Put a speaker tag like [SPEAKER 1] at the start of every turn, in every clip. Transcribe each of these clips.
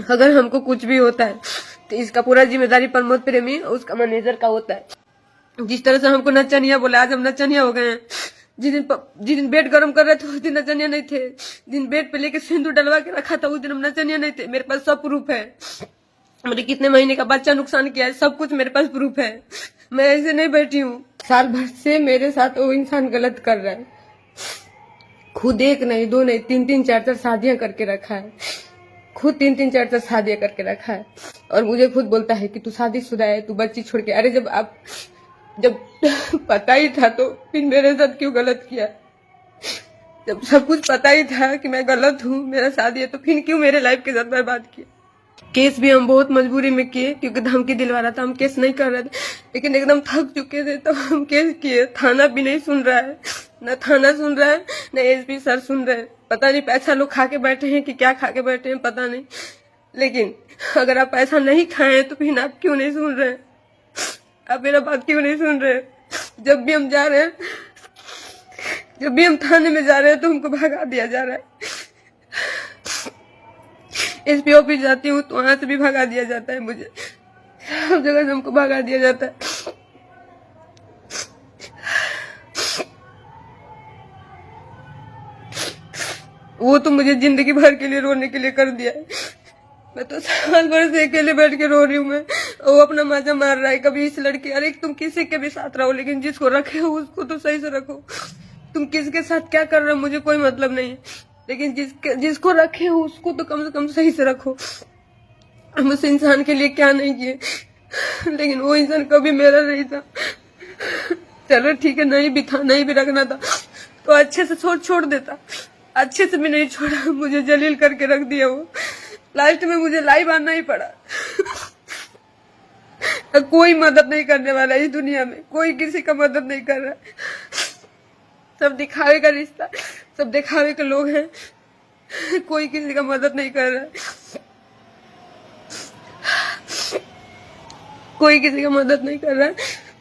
[SPEAKER 1] अगर हमको कुछ भी होता है तो इसका पूरा जिम्मेदारी प्रमोद प्रेमी और उसका मैनेजर का होता है। जिस तरह से हमको नचनिया बोला, आज हम नचनिया हो गए हैं। जिस दिन बेड गर्म कर रहे थे उस दिन नचनिया नहीं थे। दिन बेड पे लेके सिंदूर डलवा के रखा था उस दिन हम नचनिया नहीं थे। मेरे पास सब प्रूफ है। मेरे कितने महीने का बच्चा नुकसान किया है, सब कुछ मेरे पास प्रूफ है। मैं ऐसे नहीं बैठी हूँ। साल भर से मेरे साथ वो इंसान गलत कर रहा है। खुद एक नहीं, दो नहीं, तीन तीन चार चार शादियां करके रखा है। खुद तीन तीन चार चार शादियां करके रखा है और मुझे खुद बोलता है कि तू शादीशुदा है, तू बच्ची छोड़ के। अरे जब पता ही था तो फिर मेरे साथ क्यों गलत किया? जब सब कुछ पता ही था कि मैं गलत हूँ, मेरा शादी है, तो फिर क्यों मेरे लाइफ के साथ बर्बाद किया? केस भी हम बहुत मजबूरी में किए क्योंकि धमकी दिलवा रहा था। हम केस नहीं कर रहे थे, लेकिन एकदम थक चुके थे तो हम केस किए। थाना भी नहीं सुन रहा है, न थाना सुन रहा है, न एसपी सर सुन रहे हैं। पता नहीं पैसा लोग खा के बैठे हैं कि क्या खा के बैठे हैं, पता नहीं। लेकिन अगर आप पैसा नहीं खाए तो फिर आप क्यों नहीं सुन रहे? आप मेरा बात क्यों नहीं सुन रहे? जब भी हम जा रहे हैं, जब भी हम थाने में जा रहे हैं तो हमको भगा दिया जा रहा है। एसपी ऑफिस जाती हूँ तो वहां से भी भगा दिया जाता है मुझे। सब जगह से हमको भगा दिया जाता है। वो तो मुझे जिंदगी भर के लिए रोने के लिए कर दिया है। मैं तो साल भर से अकेले बैठ के रो रही हूँ। मैं वो अपना मजा मार रहा है। कभी इस लड़की, अरे तुम किसी के भी साथ रहो लेकिन जिसको रखे हो उसको तो सही से रखो। तुम किसके साथ क्या कर रहे हो मुझे कोई मतलब नहीं है, लेकिन जिसको रखे हो उसको तो कम से कम सही से रखो। हम उस इंसान के लिए क्या नहीं किए, लेकिन वो इंसान कभी मेरा नहीं था। चलो ठीक है, नहीं भी था, नहीं भी रखना था तो अच्छे से छोड़ देता। अच्छे से भी नहीं छोड़ा, मुझे जलील करके रख दिया वो। लास्ट में मुझे लाइव आना ही पड़ा। कोई मदद नहीं करने वाला इस दुनिया में, कोई किसी का मदद नहीं कर रहा। सब दिखावे का रिश्ता, सब दिखावे के लोग हैं। कोई किसी का मदद नहीं कर रहा है। कोई किसी का मदद नहीं कर रहा है।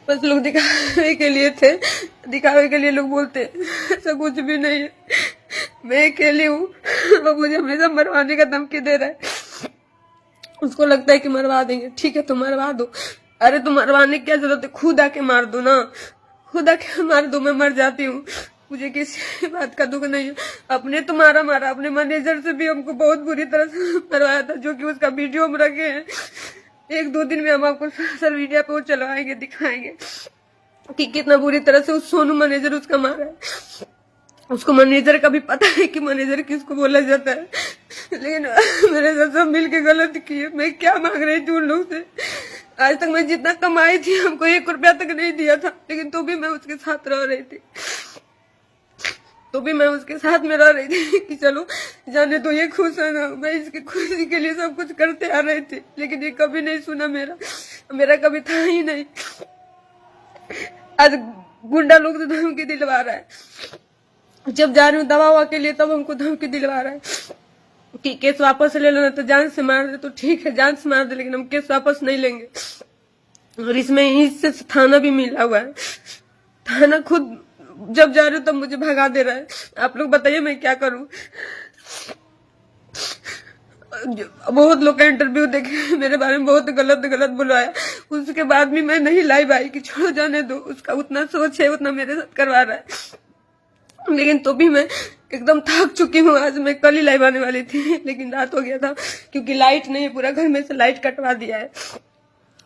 [SPEAKER 1] बस लोग दिखावे के लिए थे, दिखावे के लिए लोग बोलते ऐसा कुछ भी नहीं है। मैं अकेली हूँ, वो मुझे हमेशा मरवाने का धमकी दे रहा है। उसको लगता है कि मरवा देंगे, ठीक है तो मरवा दो। अरे तो मरवाने की क्या जरूरत है, खुद आके मार दो ना, खुद आके मार दो, मैं मर जाती हूँ। मुझे किसी बात का दुख नहीं है। अपने तो मारा, अपने मैनेजर से भी हमको बहुत बुरी तरह से मरवाया था, जो कि उसका वीडियो हम रखे हैं। एक दो दिन में हम आपको सोशल मीडिया पे वो चलवाएंगे, दिखाएंगे कि कितना बुरी तरह से उस सोनू मैनेजर उसका मारा है। उसको मैनेजर का भी पता है कि मैनेजर किसको बोला जाता है, लेकिन मेरे साथ सब मिल के गलत किए। मैं क्या मांग रही थी उन लोग से? आज तक मैं जितना कमाई थी हमको 1 रुपया तक नहीं दिया था, लेकिन तो भी मैं उसके साथ रह रही थी। तो भी मैं उसके साथ में रह रही थी कि चलो जाने तो ये खुश है ना। मैं इसकी खुशी के लिए सब कुछ करते आ रही थी, लेकिन ये कभी नहीं सुना मेरा कभी था ही नहीं। आज गुंडा लोग तो धमकी दिलवा रहा है। जब जा रही हूँ दवा के लिए तब हमको धमकी दिलवा रहा है कि केस वापस ले लेना, तो जान से मार दे। तो ठीक है जान से मार दे, लेकिन हम केस वापस नहीं लेंगे। और इसमें इससे थाना भी मिला हुआ है। थाना खुद जब जा रही हूँ तब मुझे भगा दे रहा है। आप लोग बताइए मैं क्या करूं? बहुत लोग का इंटरव्यू देखे, मेरे बारे में बहुत गलत बुलवाया। उसके बाद भी मैं नहीं लाइव आई कि छोड़ो जाने दो, उसका उतना सोच है उतना मेरे साथ करवा रहा है। लेकिन तो भी मैं एकदम थक चुकी हूँ। आज मैं कल ही लाइव आने वाली थी, लेकिन रात हो गया था क्योंकि लाइट नहीं है, पूरा घर में से लाइट कटवा दिया है।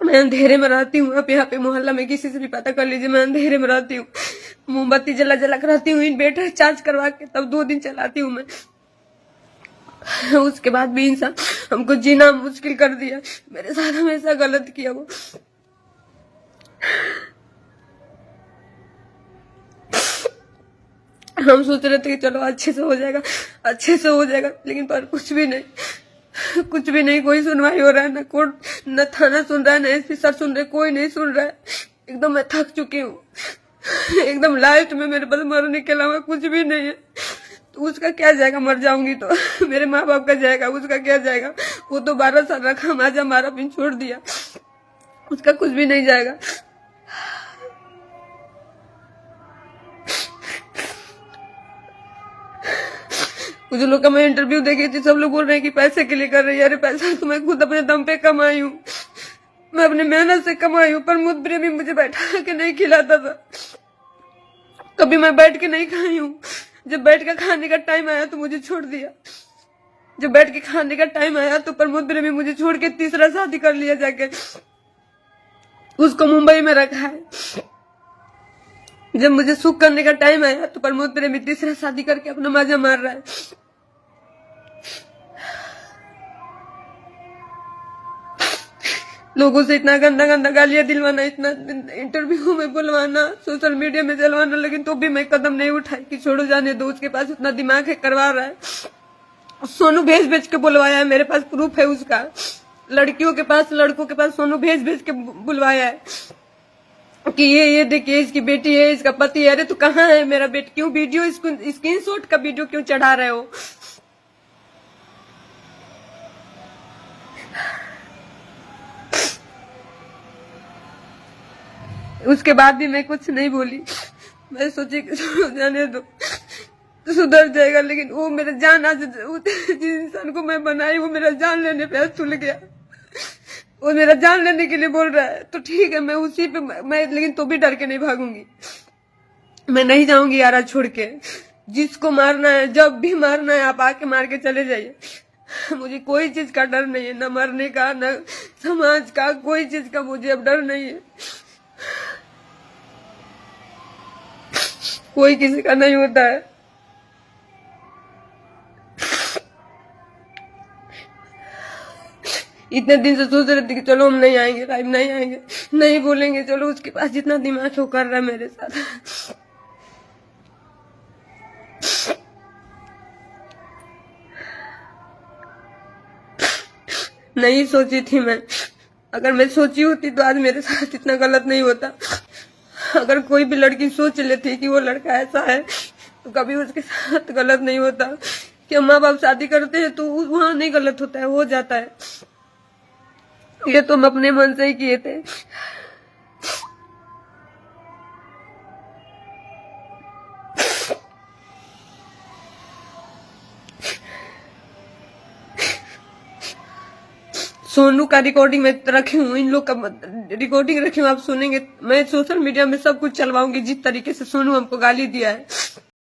[SPEAKER 1] मैं अंधेरे में रहती हूँ। आप यहाँ पे मोहल्ला में किसी से भी पता कर लीजिए, मैं अंधेरे में रहती हूँ। मोमबत्ती जला कर रहती हूँ, इन्वर्टर चार्ज करवा के तब 2 दिन चलाती हूँ मैं। उसके बाद भी इंसान हमको जीना मुश्किल कर दिया। मेरे साथ हमेशा गलत किया वो। हम सोच रहे थे कि चलो अच्छे से हो जाएगा, लेकिन पर कुछ भी नहीं। कोई सुनवाई हो रहा है, न कोर्ट न थाना सुन रहा है, न एसपी सर सुन रहे, कोई नहीं सुन रहा है। एकदम मैं थक चुकी हूँ। एकदम लास्ट में मेरे पास मरने के अलावा कुछ भी नहीं है। तो उसका क्या जाएगा? मर जाऊंगी तो मेरे माँ बाप का जाएगा, उसका क्या जाएगा? वो तो 12 साल रखा, माजा मारा, पिन छोड़ दिया, उसका कुछ भी नहीं जाएगा। कुछ लोग का मैं इंटरव्यू देखी थी, सब लोग बोल रहे हैं कि पैसे के लिए कर रही है। अरे पैसा तो मैं खुद अपने दम पे कमाई हूँ, मैं अपने मेहनत से कमाई हूँ। प्रमोद प्रेमी मुझे बैठा के नहीं खिलाता था, कभी मैं बैठ के नहीं खाई हूँ। जब बैठ के खाने का टाइम आया तो मुझे छोड़ दिया। जब बैठ के खाने का टाइम आया तो प्रमोद प्रेमी मुझे छोड़ के तीसरा शादी कर लिया जाके, उसको मुंबई में रखा है। जब मुझे सुख करने का टाइम आया तो प्रमोद प्रेमी तीसरा शादी करके अपना मजा मार रहा है। लोगों से इतना गंदा गंदा गालियां दिलवाना, इतना इंटरव्यू में बुलवाना, सोशल मीडिया में जलवाना, लेकिन तो भी मैं कदम नहीं उठाई कि छोड़ो जाने दो। उसके पास उतना दिमाग है, करवा रहा है। सोनू भेज भेज के बुलवाया है, मेरे पास प्रूफ है उसका। लड़कियों के पास, लड़कों के पास सोनू भेज भेज के बुलवाया है कि ये देखिए इसकी बेटी है, इसका पति है। अरे तो कहाँ है मेरा बेटी? क्यों वीडियो, इसको स्क्रीनशॉट का वीडियो क्यों चढ़ा रहे हो? उसके बाद भी मैं कुछ नहीं बोली। मैं सोची कि जाने दो तो सुधर जाएगा, लेकिन वो मेरा जान, आज जिस इंसान को मैं बनाई वो मेरा जान लेने पे तुल गया। वो मेरा जान लेने के लिए बोल रहा है तो ठीक है, मैं उसी पे मैं लेकिन तो भी डर के नहीं भागूंगी। मैं नहीं जाऊंगी यारा छोड़ के। जिसको मारना है, जब भी मारना है आप आके मार के चले जाइए। मुझे कोई चीज का डर नहीं है, न मरने का, न समाज का, कोई चीज का मुझे अब डर नहीं है। कोई किसी का नहीं होता है। इतने दिन से सोच रहे थे कि चलो हम नहीं आएंगे, लाइव नहीं आएंगे, नहीं बोलेंगे। चलो उसके पास जितना दिमाग है वो कर रहा है मेरे साथ। नहीं सोची थी मैं। अगर मैं सोची होती तो आज मेरे साथ इतना गलत नहीं होता। अगर कोई भी लड़की सोच लेती कि वो लड़का ऐसा है तो कभी उसके साथ गलत नहीं होता। कि माँ बाप शादी करते हैं तो वहां नहीं गलत होता है, हो जाता है। ये तो हम अपने मन से ही किए थे। सोनू का रिकॉर्डिंग मैं रखी हूँ, इन लोग का रिकॉर्डिंग रखी हूँ, आप सुनेंगे। मैं सोशल मीडिया में सब कुछ चलवाऊंगी जिस तरीके से सोनू हमको गाली दिया है।